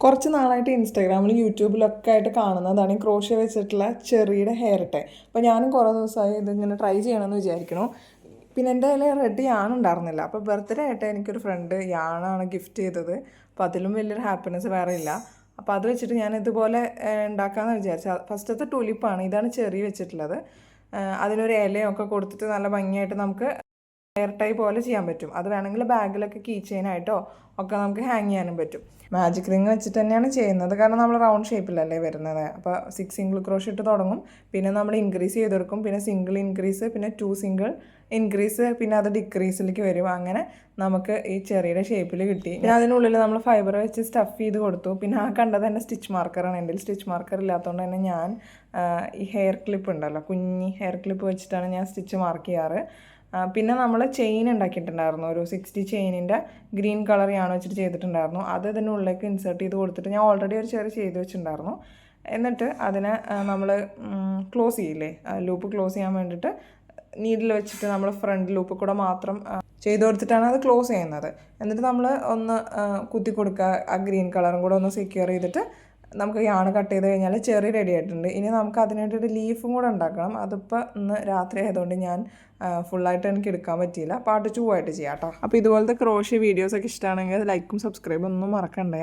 കുറച്ച് നാളായിട്ട് ഇൻസ്റ്റാഗ്രാമിലും യൂട്യൂബിലൊക്കെ ആയിട്ട് കാണുന്നതാണ് ഈ ക്രോഷ്യ വെച്ചിട്ടുള്ള ചെറിയുടെ ഹെയർ ടൈ. അപ്പോൾ ഞാനും കുറേ ദിവസമായി ഇതിങ്ങനെ ട്രൈ ചെയ്യണമെന്ന് വിചാരിക്കണു. പിന്നെ എൻ്റെ കയ്യിൽ റെഡി യാണുണ്ടായിരുന്നില്ല. അപ്പോൾ ബർത്ത്ഡേ ആയിട്ട് എനിക്കൊരു ഫ്രണ്ട് യാണാണ് ഗിഫ്റ്റ് ചെയ്തത്. അപ്പോൾ അതിലും വലിയൊരു ഹാപ്പിനെസ് വേറെ ഇല്ല. അപ്പോൾ അത് വെച്ചിട്ട് ഞാൻ ഇതുപോലെ ഉണ്ടാക്കാമെന്ന് വിചാരിച്ചു. ഫസ്റ്റത്തെ ടൂലിപ്പാണ്, ഇതാണ് ചെറി വെച്ചിട്ടുള്ളത്. അതിനൊരു ഇലയൊക്കെ കൊടുത്തിട്ട് നല്ല ഭംഗിയായിട്ട് നമുക്ക് ഹെയർ ടൈ പോലെ ചെയ്യാൻ പറ്റും. അത് വേണമെങ്കിൽ ബാഗിലൊക്കെ കീ ചെയിനായിട്ടോ ഒക്കെ നമുക്ക് ഹാങ് ചെയ്യാനും പറ്റും. മാജിക് റിങ് വെച്ചിട്ട് തന്നെയാണ് ചെയ്യുന്നത്, കാരണം നമ്മൾ റൗണ്ട് ഷേപ്പിലല്ലേ വരുന്നത്. അപ്പോൾ 6 സിംഗിൾ ക്രോഷ് ഇട്ട് തുടങ്ങും, പിന്നെ നമ്മൾ ഇൻക്രീസ് ചെയ്തെടുക്കും, പിന്നെ സിംഗിൾ ഇൻക്രീസ്, പിന്നെ 2 സിംഗിൾ ഇൻക്രീസ്, പിന്നെ അത് ഡിക്രീസിലേക്ക് വരും. അങ്ങനെ നമുക്ക് ഈ ചെറിയുടെ ഷേപ്പിൽ കിട്ടി. പിന്നെ അതിനുള്ളിൽ നമ്മൾ ഫൈബർ വെച്ച് സ്റ്റഫ് ചെയ്ത് കൊടുത്തു. പിന്നെ ആ കണ്ടത് തന്നെ സ്റ്റിച്ച് മാർക്കറാണ്. എൻ്റെ സ്റ്റിച്ച് മാർക്കർ ഇല്ലാത്തതുകൊണ്ട് തന്നെ ഞാൻ ഈ ഹെയർ ക്ലിപ്പ് ഉണ്ടല്ലോ, കുഞ്ഞി ഹെയർ ക്ലിപ്പ് വെച്ചിട്ടാണ് ഞാൻ സ്റ്റിച്ച് മാർക്ക് ചെയ്യാറ്. പിന്നെ നമ്മൾ ചെയിൻ ഉണ്ടാക്കിയിട്ടുണ്ടായിരുന്നു, ഒരു 60 ചെയിനിൻ്റെ ഗ്രീൻ കളർ യാണ് വെച്ചിട്ട് ചെയ്തിട്ടുണ്ടായിരുന്നു. അത് ഇതിനുള്ളിലേക്ക് ഇൻസേർട്ട് ചെയ്ത് കൊടുത്തിട്ട് ഞാൻ ഓൾറെഡി ഒരു ചെറിയ ചെയ്ത് വെച്ചിട്ടുണ്ടായിരുന്നു. എന്നിട്ട് അതിനെ നമ്മൾ ക്ലോസ് ചെയ്യില്ലേ, ലൂപ്പ് ക്ലോസ് ചെയ്യാൻ വേണ്ടിയിട്ട് നീഡിൽ വെച്ചിട്ട് നമ്മൾ ഫ്രണ്ട് ലൂപ്പ് കൂടെ മാത്രം ചെയ്ത് കൊടുത്തിട്ടാണ് അത് ക്ലോസ് ചെയ്യുന്നത്. എന്നിട്ട് നമ്മൾ ഒന്ന് കുത്തി കൊടുക്കുക, ആ ഗ്രീൻ കളറും കൂടെ ഒന്ന് സെക്യൂർ ചെയ്തിട്ട് നമുക്ക് യാണ് കട്ട് ചെയ്ത് കഴിഞ്ഞാൽ ചെറി റെഡി ആയിട്ടുണ്ട്. ഇനി നമുക്ക് അതിനായിട്ടൊരു ലീഫും കൂടെ ഉണ്ടാക്കണം. അതിപ്പോൾ ഇന്ന് രാത്രി ആയതുകൊണ്ട് ഞാൻ ഫുള്ളായിട്ട് എനിക്ക് എടുക്കാൻ പറ്റിയില്ല. പാർട്ട് 2 ആയിട്ട് ചെയ്യാം കേട്ടോ. അപ്പോൾ ഇതുപോലത്തെ ക്രോഷ്യ വീഡിയോസൊക്കെ ഇഷ്ടമാണെങ്കിൽ ലൈക്കും സബ്സ്ക്രൈബും ഒന്നും മറക്കണ്ടേ.